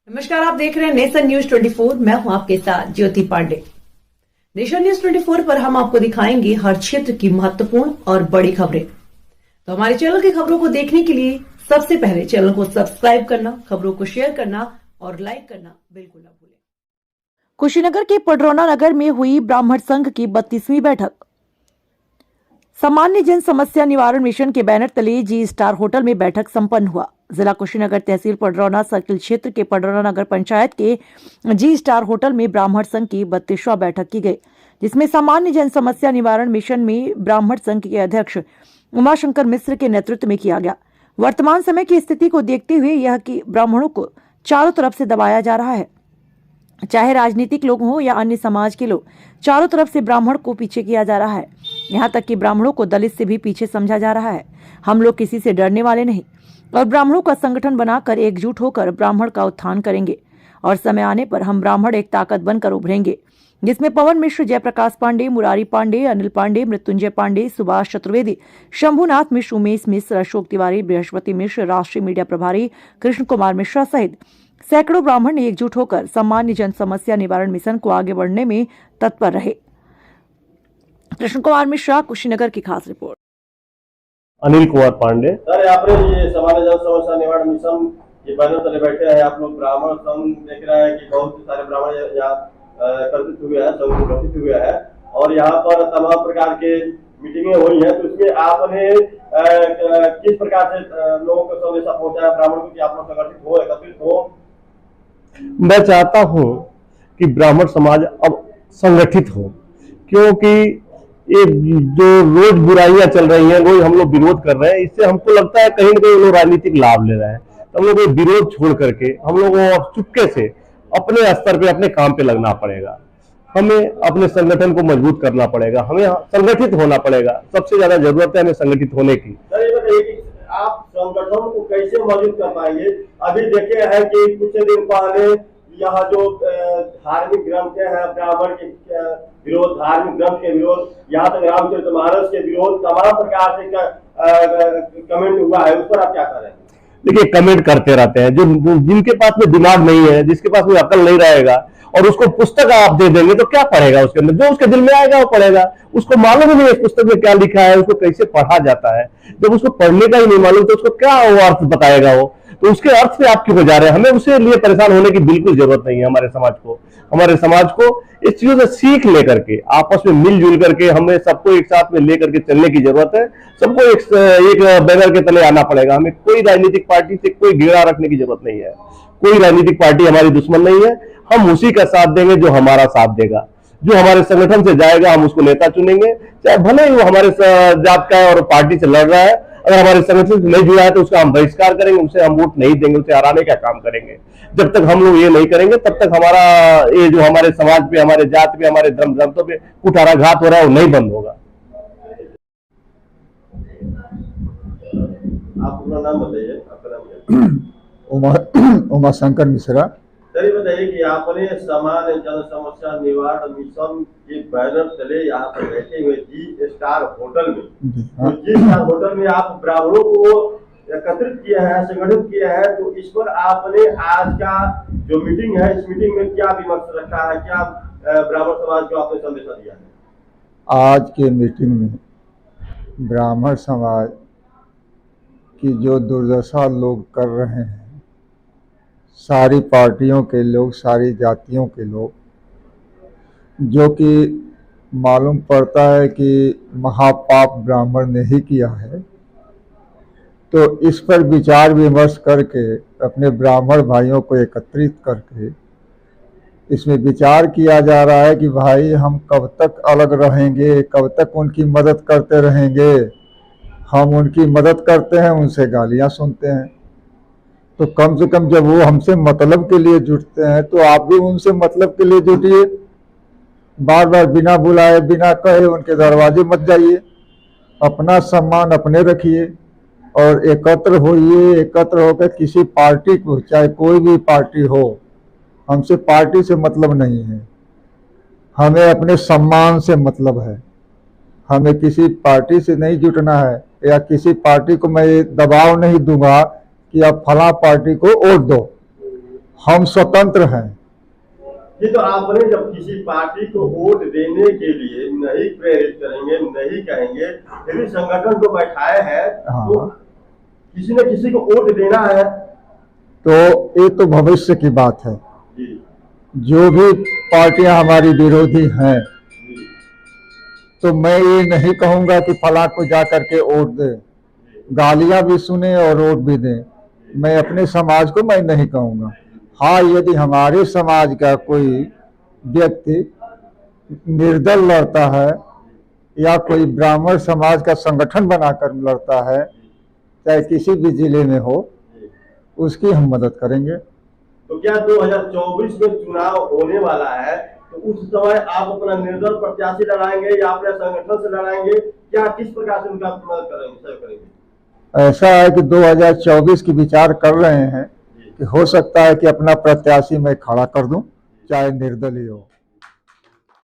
नमस्कार, आप देख रहे हैं नेशन न्यूज 24। मैं हूं आपके साथ ज्योति पांडे। नेशन न्यूज 24 पर हम आपको दिखाएंगे हर क्षेत्र की महत्वपूर्ण और बड़ी खबरें। तो हमारे चैनल की खबरों को देखने के लिए सबसे पहले चैनल को सब्सक्राइब करना, खबरों को शेयर करना और लाइक करना बिल्कुल न भूलें। कुशीनगर के पडरौना नगर में हुई ब्राह्मण संघ की 32वीं बैठक। सामान्य जन समस्या निवारण मिशन के बैनर तले जी स्टार होटल में बैठक संपन्न हुआ। जिला कुशीनगर तहसील पडरौना सर्किल क्षेत्र के पडरौना नगर पंचायत के जी स्टार होटल में ब्राह्मण संघ की 32वां बैठक की गई, जिसमें सामान्य जन समस्या निवारण मिशन में ब्राह्मण संघ के अध्यक्ष उमाशंकर मिश्र के नेतृत्व में किया गया। वर्तमान समय की स्थिति को देखते हुए यह कि ब्राह्मणों को चारों तरफ से दबाया जा रहा है, चाहे राजनीतिक लोग हों या अन्य समाज के लोग, चारों तरफ से ब्राह्मण को पीछे किया जा रहा है। यहाँ तक कि ब्राह्मणों को दलित से भी पीछे समझा जा रहा है। हम लोग किसी से डरने वाले नहीं और ब्राह्मणों का संगठन बनाकर एकजुट होकर ब्राह्मण का उत्थान करेंगे और समय आने पर हम ब्राह्मण एक ताकत बनकर उभरेंगे, जिसमें पवन मिश्र, जयप्रकाश पांडे, मुरारी पांडे, अनिल पांडे, मृत्युंजय पांडे, सुभाष चतुर्वेदी, शंभुनाथ मिश्र, उमेश मिश्र, अशोक तिवारी, बृहस्पति मिश्र, राष्ट्रीय मीडिया प्रभारी कृष्ण कुमार मिश्रा सहित सैकड़ों ब्राह्मण एकजुट होकर सामान्य जन समस्या निवारण मिशन को आगे बढ़ने में तत्पर रहे। कृष्ण कुमार मिश्रा, कुशीनगर की खास रिपोर्ट। अनिल कुमार पांडे। सर, यहाँ पे ये सामान्य जन समस्या निवारण मिशन के बैनर तले बैठे हैं आप लोग। ब्राह्मण संघ देख रहे हैं कि बहुत सारे ब्राह्मण यहाँ एकत्रित हुए हैं, संघ गठित हुए हैं और यहाँ पर तमाम प्रकार के मीटिंगें हुई हैं। तो इसमें आपने किस प्रकार से लोगों को संदेशा पहुंचाया ब्राह्मण को कि आप लोग संगठित हो, एकत्रित हो? मैं चाहता हूं कि ब्राह्मण समाज अब संगठित हो, क्योंकि ये जो रोज बुराइयां चल रही हैं, रोज हम लोग विरोध कर रहे हैं, इससे हमको लगता है कहीं न कहीं लोग राजनीतिक लाभ ले रहे हैं। तो हम लोग ये विरोध छोड़ करके हम लोगों को अब चुपके से अपने स्तर पे अपने काम पे लगना पड़ेगा। हमें अपने संगठन को मजबूत करना पड़ेगा, हमें संगठित होना पड़ेगा। सबसे ज्यादा जरूरत है हमें संगठित होने की। सर, ये बताइए कि आप संगठन को कैसे मजबूत कर पाएंगे? अभी देखे हैं कि कुछ दिन पहले यहाँ जो धार्मिक ग्रंथ है, ब्राह्मण के विरोध, धार्मिक ग्रंथ के विरोध, यहाँ तक रामचरितमानस के विरोध, तमाम प्रकार से कमेंट हुआ है, उस पर आप क्या कर रहे हैं? देखिए, कमेंट करते रहते हैं। जो जिनके पास में दिमाग नहीं है, जिसके पास में अकल नहीं रहेगा और उसको पुस्तक आप दे देंगे तो क्या पढ़ेगा? उसके अंदर जो उसके दिल में आएगा वो पढ़ेगा। उसको मालूम ही नहीं है पुस्तक में क्या लिखा है, उसको कैसे पढ़ा जाता है। जब उसको पढ़ने का ही नहीं मालूम तो उसको क्या वो अर्थ बताएगा वो? तो उसके अर्थ पे आप क्यों हो जा रहे हैं? हमें उसके लिए परेशान होने की बिल्कुल जरूरत नहीं है। हमारे समाज को इस चीजों से सीख लेकर के आपस में मिलजुल करके हमें सबको एक साथ में लेकर के चलने की जरूरत है। सबको एक बैनर के तले आना पड़ेगा। हमें कोई राजनीतिक पार्टी से कोई घेरा रखने की जरूरत नहीं है। कोई राजनीतिक पार्टी हमारी दुश्मन नहीं है। हम उसी का साथ देंगे जो हमारा साथ देगा, जो हमारे संगठन से जाएगा। हम उसको नेता चुनेंगे, चाहे भले ही वो हमारे जात का है और पार्टी से लड़ रहा है। अगर हमारे संगठन से नहीं जुड़ा है तो उसका हम बहिष्कार करेंगे, उसे हम वोट नहीं देंगे, उसे हराने का काम करेंगे। जब तक हम लोग ये नहीं करेंगे तब तक हमारा ये जो हमारे समाज पे, हमारे जात पे, हमारे धर्म ग्रंथों पे कुठाराघात हो रहा है वो नहीं बंद होगा। आप अपना नाम बताइए। आपका नाम? उमाशंकर मिश्रा। सर, ये बताइए कि आपने सामान्य जन समस्या निवारण मिशन के बैनर तले यहाँ पर बैठे हुए जी स्टार होटल में, तो जी स्टार होटल में आप ब्राह्मणों को एकत्रित किया है, संगठित किया है, तो इस पर आपने आज का जो मीटिंग है, इस मीटिंग में क्या विमर्श रखा है? क्या ब्राह्मण समाज को आपने संदेशा दिया है? आज के मीटिंग में ब्राह्मण समाज की जो दुर्दशा लोग कर रहे हैं, सारी पार्टियों के लोग, सारी जातियों के लोग, जो कि मालूम पड़ता है कि महापाप ब्राह्मण ने ही किया है, तो इस पर विचार विमर्श करके अपने ब्राह्मण भाइयों को एकत्रित करके इसमें विचार किया जा रहा है कि भाई हम कब तक अलग रहेंगे, कब तक उनकी मदद करते रहेंगे। हम उनकी मदद करते हैं, उनसे गालियां सुनते हैं, तो कम से कम जब वो हमसे मतलब के लिए जुटते हैं तो आप भी उनसे मतलब के लिए जुटिए। बार बार बिना बुलाए, बिना कहे उनके दरवाजे मत जाइए। अपना सम्मान अपने रखिए और एकत्र होइए। एकत्र होकर किसी पार्टी को, चाहे कोई भी पार्टी हो, हमसे पार्टी से मतलब नहीं है, हमें अपने सम्मान से मतलब है। हमें किसी पार्टी से नहीं जुटना है या किसी पार्टी को मैं दबाव नहीं दूंगा कि आप फला पार्टी को वोट दो। हम स्वतंत्र हैं। ये तो आपने जब किसी पार्टी को वोट देने के लिए नहीं प्रेरित करेंगे, नहीं कहेंगे, फिर भी संगठन को बैठाए हैं, तो हाँ। किसी न किसी को वोट देना है। तो ये तो भविष्य की बात है। जी जो भी पार्टियां हमारी विरोधी हैं, जी तो मैं ये नहीं कहूंगा कि फला को जा करके वोट दे, गालियां भी सुने और वोट भी दें। मैं अपने समाज को मैं नहीं कहूंगा। हाँ, यदि हमारे समाज का कोई व्यक्ति निर्दल लड़ता है या कोई ब्राह्मण समाज का संगठन बनाकर लड़ता है, चाहे किसी भी जिले में हो, उसकी हम मदद करेंगे। तो क्या 2024 में चुनाव होने वाला है, तो उस समय आप अपना निर्दल प्रत्याशी लड़ाएंगे या अपने संगठन से लड़ाएंगे? क्या किस प्रकार से उनका मदद करेंगे, सहयोग करेंगे? ऐसा है कि 2024 की विचार कर रहे हैं कि हो सकता है कि अपना प्रत्याशी मैं खड़ा कर दूं, चाहे निर्दलीय हो।